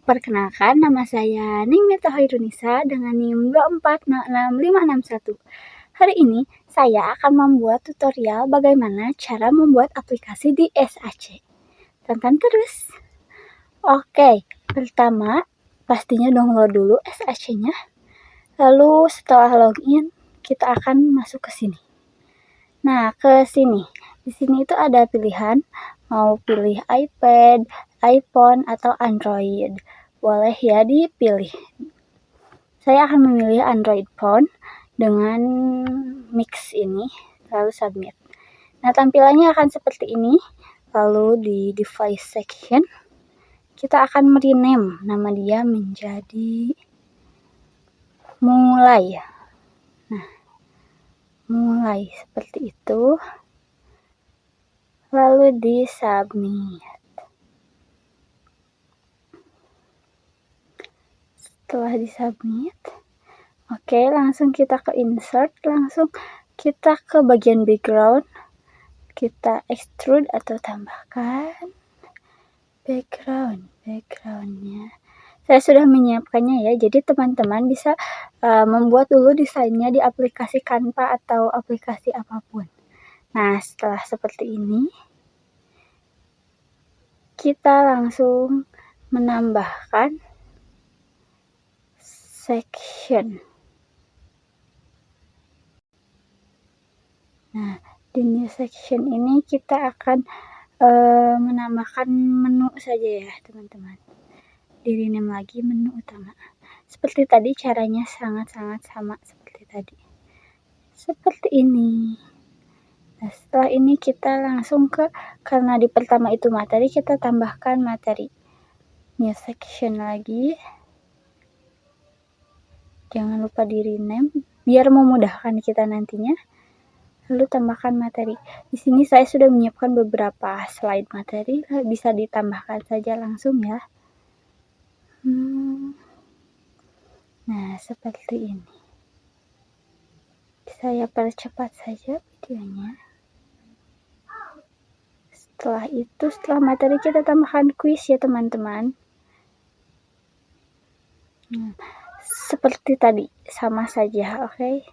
perkenalkan nama saya Ningmita Hoirunisa dengan NIM 2406561. Hari ini saya akan membuat tutorial bagaimana cara membuat aplikasi di SAC. Tonton terus. Oke, pertama pastinya download dulu SAC-nya. Lalu setelah login, kita akan masuk ke sini. Nah, ke sini. Di sini itu ada pilihan mau pilih iPad, iPhone, atau Android. Boleh ya dipilih. Saya akan memilih Android phone dengan mix ini, lalu submit. Nah, tampilannya akan seperti ini. Lalu di device section, kita akan merename nama dia menjadi mulai. Nah, mulai seperti itu. Lalu di submit. Setelah di submit, oke, langsung kita ke insert, langsung kita ke bagian background, kita extrude atau tambahkan backgroundnya. Saya sudah menyiapkannya ya, jadi teman-teman bisa membuat dulu desainnya di aplikasi Canva atau aplikasi apapun. Nah, setelah seperti ini, kita langsung menambahkan section. Nah, di new section ini kita akan menambahkan menu saja ya, teman-teman. Di rename lagi menu utama. Seperti tadi, caranya sangat-sangat sama seperti tadi. Seperti ini. Nah, setelah ini kita langsung karena di pertama itu materi, kita tambahkan materi. New section lagi. Jangan lupa di rename biar memudahkan kita nantinya. Lalu tambahkan materi. Di sini saya sudah menyiapkan beberapa slide materi, bisa ditambahkan saja langsung ya. Nah, seperti ini. Saya percepat saja videonya. Setelah itu, setelah materi kita tambahkan kuis ya teman-teman. Seperti tadi, sama saja, oke?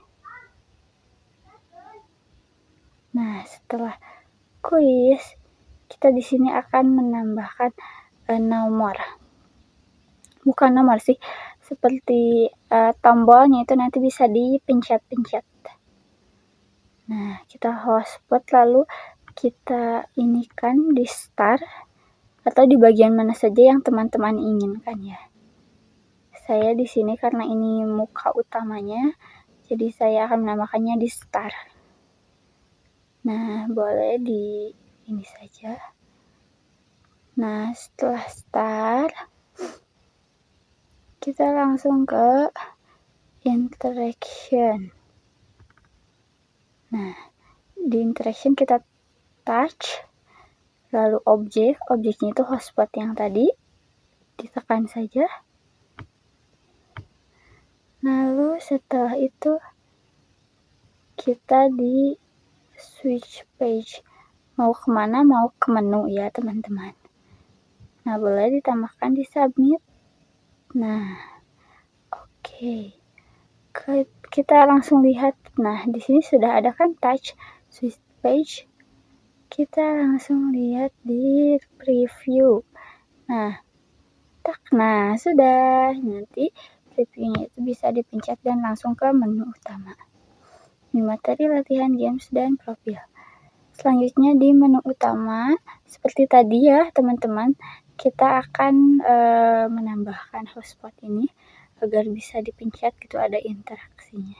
Nah, setelah kuis, kita di sini akan menambahkan nomor. Bukan nomor sih, seperti tombolnya itu nanti bisa dipencet-pencet. Nah, kita hotspot lalu kita inikan di start atau di bagian mana saja yang teman-teman inginkan ya. Saya di sini karena ini muka utamanya, jadi saya akan menambahkannya di start. Nah, boleh di ini saja. Nah, setelah start, kita langsung ke interaction. Nah, di interaction kita touch, lalu objeknya itu hotspot yang tadi, ditekan saja. Lalu setelah itu kita di switch page, mau kemana, mau ke menu ya teman-teman. Nah, boleh ditambahkan di submit. Nah, oke. Kita langsung lihat. Nah, di sini sudah ada kan touch switch page. Kita langsung lihat di preview. Nah, sudah. Nanti previewnya itu bisa dipencet dan langsung ke menu utama. Di materi latihan games dan profil. Selanjutnya di menu utama, seperti tadi ya teman-teman, kita akan menambahkan hotspot ini agar bisa dipencet gitu, ada interaksinya.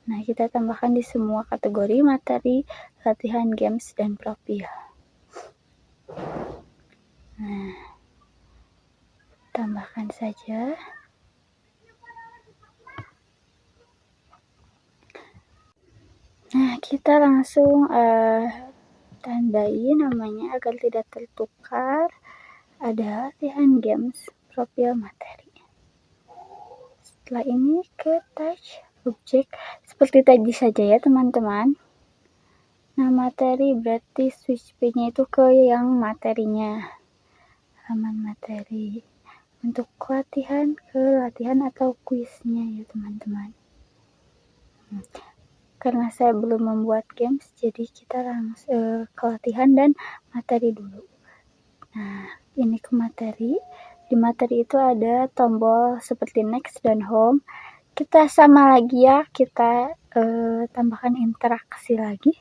Nah, kita tambahkan di semua kategori materi, latihan games, dan profil. Nah, tambahkan saja. Nah, kita langsung tandai namanya agar tidak tertukar. Ada latihan games, profil, materi. Setelah ini ke touch objek seperti tadi saja ya teman-teman. Nah, materi berarti switch page-nya itu ke yang materinya. halaman materi untuk latihan atau kuisnya ya teman-teman. Karena saya belum membuat games, jadi kita langsung ke latihan dan materi dulu. Nah, ini ke materi. Di materi itu ada tombol seperti next dan home. Kita sama lagi ya, kita tambahkan interaksi lagi.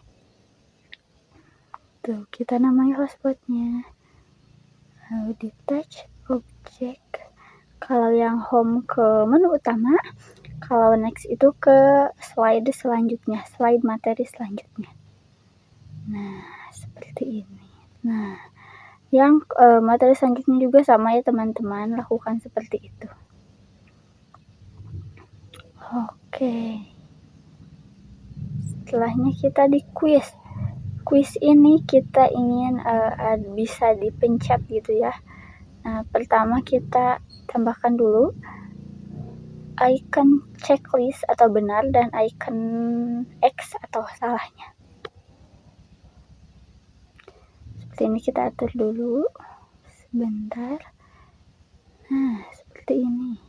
Tuh, kita namai hotspotnya. Lalu di touch object. Kalau yang home ke menu utama, kalau next itu ke slide selanjutnya, slide materi selanjutnya. Nah, seperti ini. Nah, yang materi selanjutnya juga sama ya teman-teman, lakukan seperti itu. Oke. Setelahnya kita di quiz. Quiz ini kita ingin bisa dipencet gitu ya. Nah, pertama kita tambahkan dulu icon checklist atau benar dan icon X atau salahnya. Seperti ini kita atur dulu. Sebentar. Nah, seperti ini.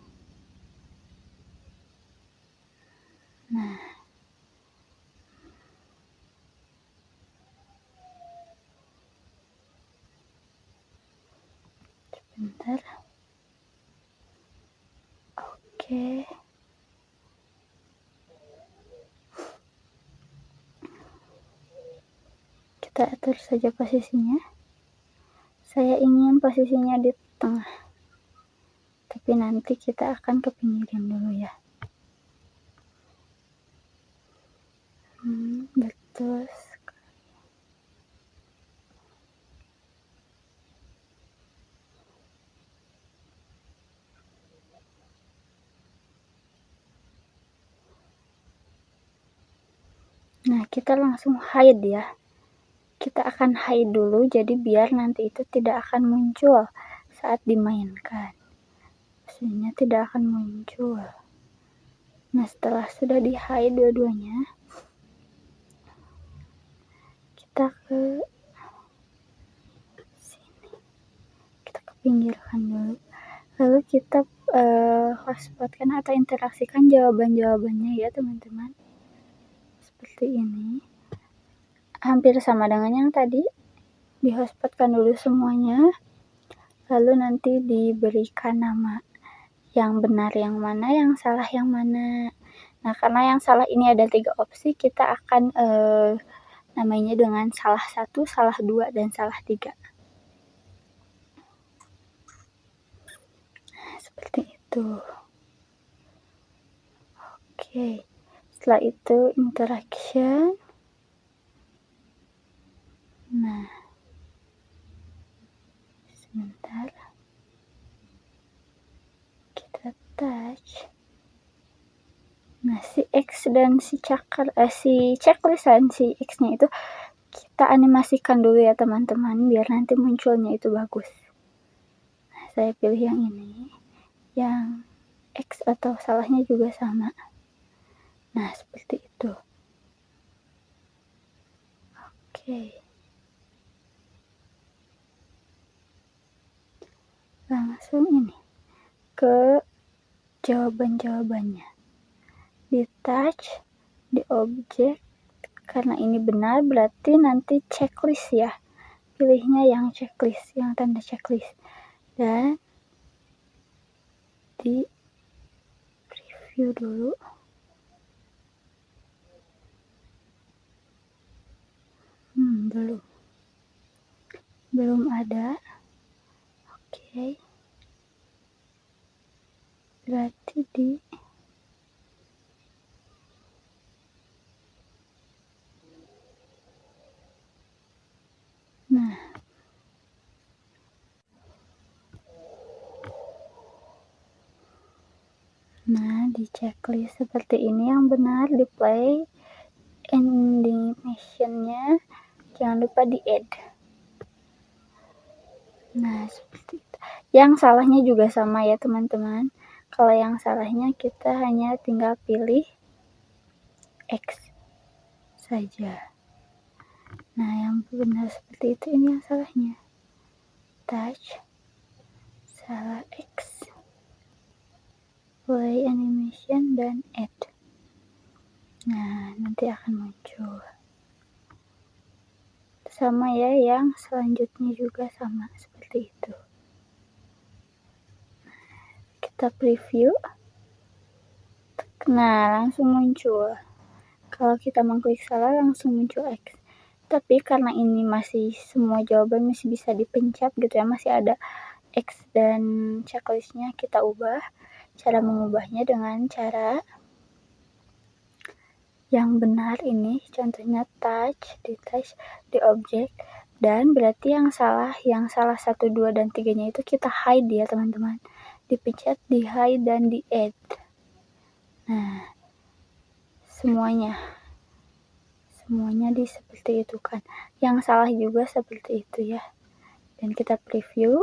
Nah. Sebentar. Oke. Kita atur saja posisinya. Saya ingin posisinya di tengah. Tapi nanti kita akan ke pinggiran dulu ya. Betul sekali. Nah, kita langsung hide ya. Kita akan hide dulu, jadi biar nanti itu tidak akan muncul saat dimainkan. Maksudnya tidak akan muncul. Nah, setelah sudah di hide dua-duanya, kita ke sini. Kita ke pinggirkan dulu. Lalu kita hotspotkan atau interaksikan jawaban-jawabannya ya teman-teman. Seperti ini. Hampir sama dengan yang tadi. Di hotspotkan dulu semuanya. Lalu nanti diberikan nama. Yang benar yang mana, yang salah yang mana. Nah, karena yang salah ini ada 3 opsi, kita akan namanya dengan salah 1, salah 2, dan salah 3. Nah, seperti itu. Oke. Setelah itu interaction. Nah. Sebentar. Kita touch. Nah, si X dan si checklist dan si X-nya itu kita animasikan dulu ya teman-teman, biar nanti munculnya itu bagus. Nah, saya pilih yang ini. Yang X atau salahnya juga sama. Nah, seperti itu. Oke. Langsung ini ke jawaban-jawabannya. Di touch, di objek. Karena ini benar, berarti nanti checklist ya. Pilihnya yang checklist, yang tanda checklist. Dan di preview dulu. Belum ada. Oke. Berarti di Nah, di checklist seperti ini yang benar di play animation-nya jangan lupa di add. Nah, seperti itu. Yang salahnya juga sama ya teman-teman. Kalau yang salahnya kita hanya tinggal pilih X saja. Nah, yang benar seperti itu, ini yang salahnya. Touch. dan add. Nah, nanti akan muncul. Sama ya, yang selanjutnya juga sama seperti itu. Kita preview. Nah, langsung muncul. Kalau kita mengklik salah langsung muncul X. Tapi karena ini masih semua jawaban masih bisa dipencet gitu ya, masih ada X dan checklistnya, kita ubah. Cara mengubahnya dengan cara yang benar ini, contohnya touch di objek, dan berarti yang salah 1, 2, dan 3-nya itu kita hide ya teman-teman. Dipencet, di hide, dan di add. Nah, semuanya seperti itu kan. Yang salah juga seperti itu ya. Dan kita preview.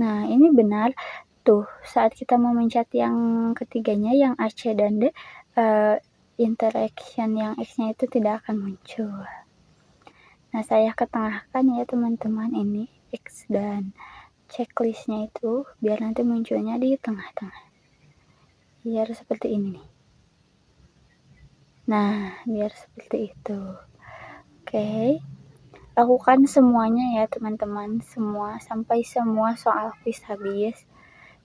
Nah, ini benar. Tuh, saat kita memencet yang ketiganya, yang AC dan D, interaction yang X-nya itu tidak akan muncul. Nah, saya ketengahkan ya teman-teman, ini X dan checklistnya itu, biar nanti munculnya di tengah-tengah. Biar seperti ini nih. Nah, biar seperti itu. Oke. Lakukan semuanya ya teman-teman, sampai semua soal quiz habis.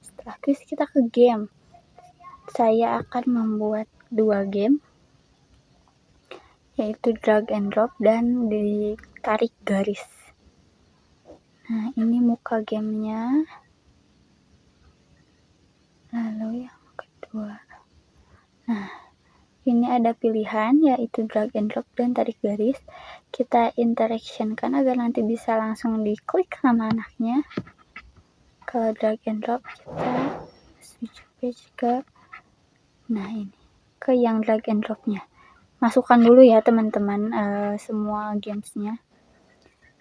Setelah quiz kita ke game. Saya akan membuat 2 game, yaitu drag and drop dan ditarik garis. Nah, ini muka gamenya. Lalu yang kedua. Nah, ini ada pilihan yaitu drag and drop dan tarik garis. Kita interaction-kan agar nanti bisa langsung diklik sama anaknya. Kalau drag and drop kita switch page ke ini, ke yang drag and dropnya. Masukkan dulu ya teman-teman semua gamesnya.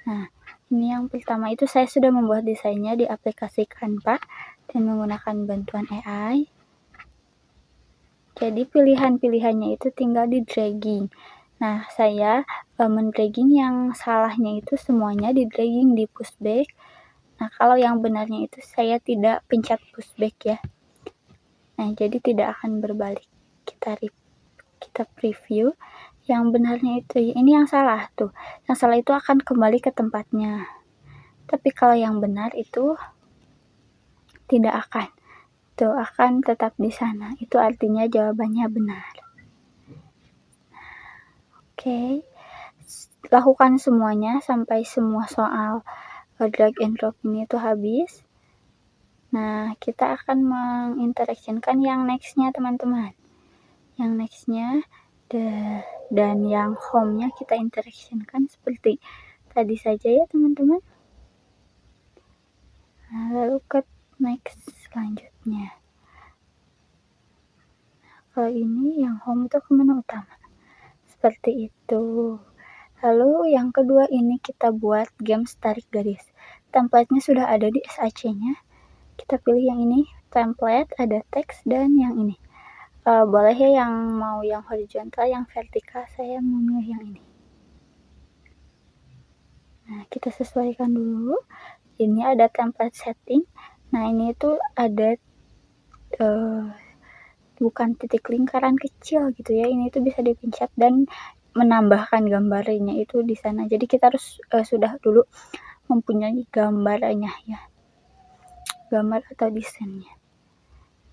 Nah, ini yang pertama itu saya sudah membuat desainnya di aplikasi Canva dan menggunakan bantuan AI. Jadi pilihan-pilihannya itu tinggal di dragging. Nah, saya mendragging yang salahnya itu semuanya di dragging di pushback. Nah, kalau yang benarnya itu saya tidak pencet pushback ya. Nah, jadi tidak akan berbalik. Kita preview. Yang benarnya itu, ini yang salah tuh. Yang salah itu akan kembali ke tempatnya. Tapi kalau yang benar itu tidak akan. Itu akan tetap di sana. Itu artinya jawabannya benar. Oke. Lakukan semuanya sampai semua soal drag and drop ini tuh habis. Nah, kita akan menginteractionkan yang next-nya teman-teman. Yang next-nya dan yang home-nya kita interactionkan seperti tadi saja ya teman-teman. Nah, lalu ke next selanjutnya. Kalau ini yang home itu ke menu utama. Seperti itu. Lalu yang kedua ini kita buat games tarik garis. Template-nya sudah ada di SAC-nya. Kita pilih yang ini, template, ada teks, dan yang ini. Boleh ya yang mau yang horizontal, yang vertikal, saya memilih yang ini. Nah, kita sesuaikan dulu. Ini ada template setting. Nah, ini itu ada bukan titik lingkaran kecil gitu ya. Ini itu bisa dipencet dan menambahkan gambarnya itu di sana. Jadi kita harus sudah dulu mempunyai gambarnya ya. Gambar atau desainnya.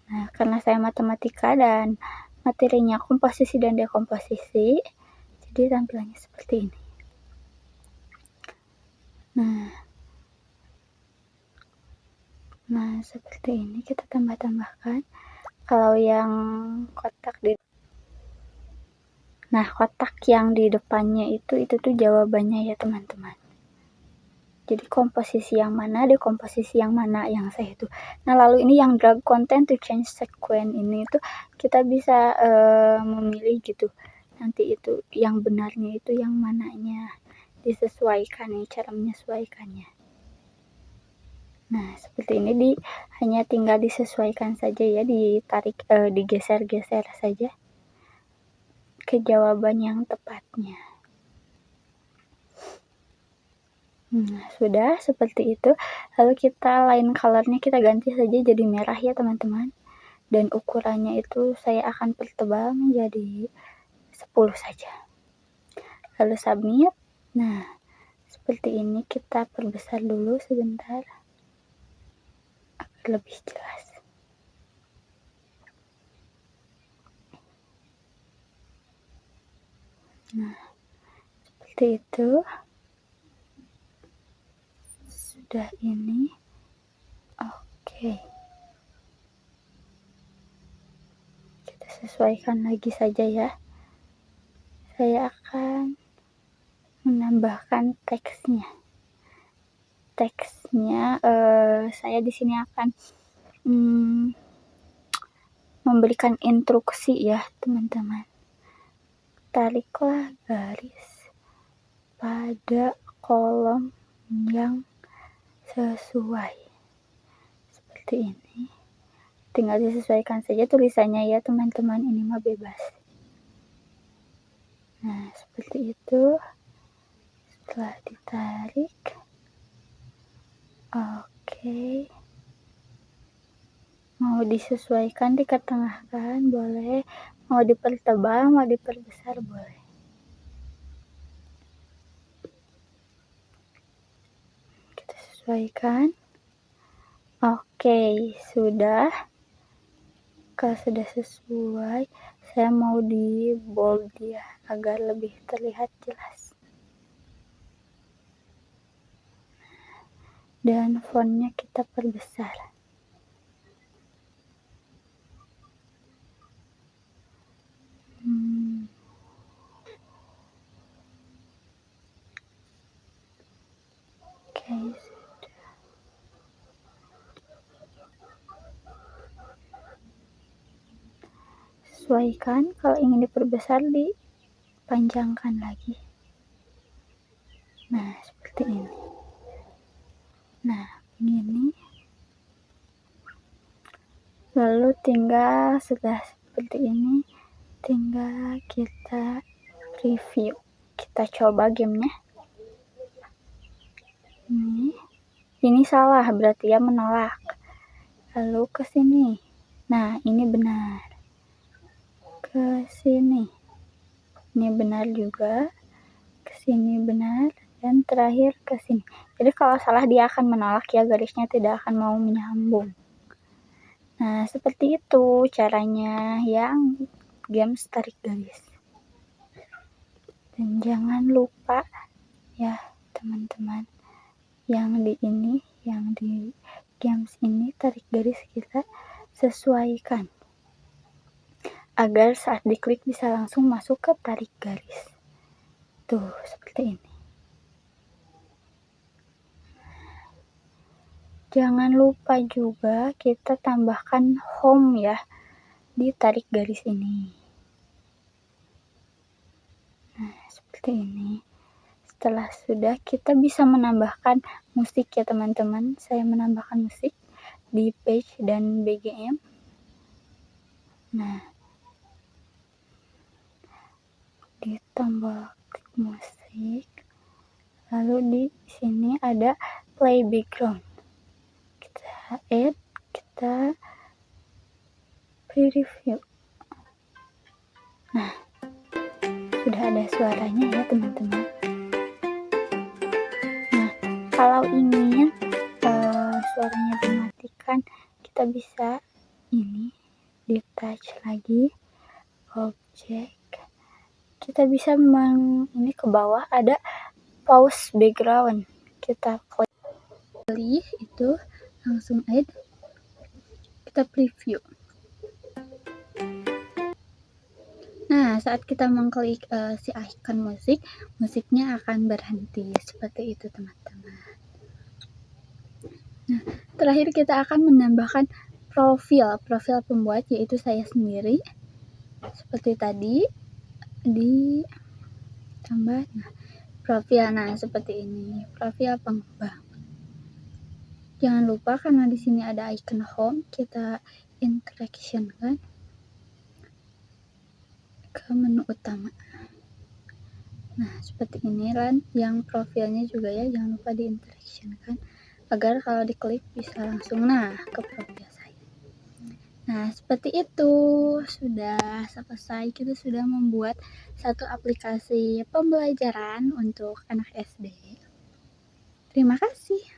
Nah, karena saya matematika dan materinya komposisi dan dekomposisi, jadi tampilannya seperti ini. Nah, seperti ini kita tambahkan. Kalau yang kotak kotak yang di depannya itu tuh jawabannya ya teman-teman. Jadi komposisi yang mana, dekomposisi yang mana yang saya itu. Nah, lalu ini yang drag content to change sequence ini itu kita bisa memilih gitu. Nanti itu yang benarnya itu yang mananya. Disesuaikan nih cara menyesuaikannya. Nah, seperti ini hanya tinggal disesuaikan saja ya, ditarik digeser-geser saja ke jawaban yang tepatnya. Nah, sudah seperti itu. Lalu kita line colornya kita ganti saja jadi merah ya teman-teman. dan ukurannya itu saya akan pertebal menjadi 10 saja. Lalu submit. Nah, seperti ini, kita perbesar dulu sebentar agar lebih jelas. Nah, seperti itu. Sudah ini. Oke. Kita sesuaikan lagi saja ya. Saya akan menambahkan teksnya. Saya di sini akan memberikan instruksi ya teman-teman. Tariklah garis pada kolom yang sesuai. Seperti ini. Tinggal disesuaikan saja tulisannya ya teman-teman, ini mah bebas. Nah, seperti itu. Setelah ditarik, oke. Mau disesuaikan, diketengahkan boleh, mau dipertebal, mau diperbesar boleh. Kita sesuaikan. Oke, sudah. Kalau sudah sesuai, saya mau di bold ya agar lebih terlihat jelas. Dan fontnya kita perbesar. Oke, sudah. Sesuaikan, kalau ingin diperbesar dipanjangkan lagi. Nah, seperti ini. Nah, begini. Lalu tinggal sudah seperti ini, tinggal kita review. Kita coba gamenya. Ini salah, berarti ya menolak. Lalu ke sini. Nah, ini benar. Ke sini. Ini benar juga. Ke sini benar. Dan terakhir ke sini. Jadi kalau salah dia akan menolak ya, garisnya tidak akan mau menyambung. Nah, seperti itu caranya yang games tarik garis. Dan jangan lupa ya teman-teman, yang di games ini tarik garis kita sesuaikan agar saat diklik bisa langsung masuk ke tarik garis. Tuh, seperti ini. Jangan lupa juga kita tambahkan home ya di tarik garis ini. Nah, seperti ini. Setelah sudah, kita bisa menambahkan musik ya teman-teman. Saya menambahkan musik di page dan BGM. Nah, di tombol klik musik, lalu di sini ada play background. Kita add, kita preview. Nah, sudah ada suaranya ya teman-teman. Nah, kalau ingin suaranya dimatikan, kita bisa ini di touch lagi objek. Kita bisa ini ke bawah ada pause background. Kita klik itu langsung add. Kita preview. Nah, saat kita mengklik si icon musik, musiknya akan berhenti. Seperti itu teman-teman. Nah, terakhir kita akan menambahkan profil pembuat, yaitu saya sendiri. Seperti tadi ditambah profil. Nah, seperti ini, profil pengembang. Jangan lupa karena di sini ada icon home, kita interaction kan ke menu utama. Nah, seperti ini kan yang profilnya juga ya, jangan lupa di interaction kan agar kalau diklik bisa langsung ke profil saya. Nah, seperti itu. Sudah selesai, kita sudah membuat satu aplikasi pembelajaran untuk anak SD. Terima kasih.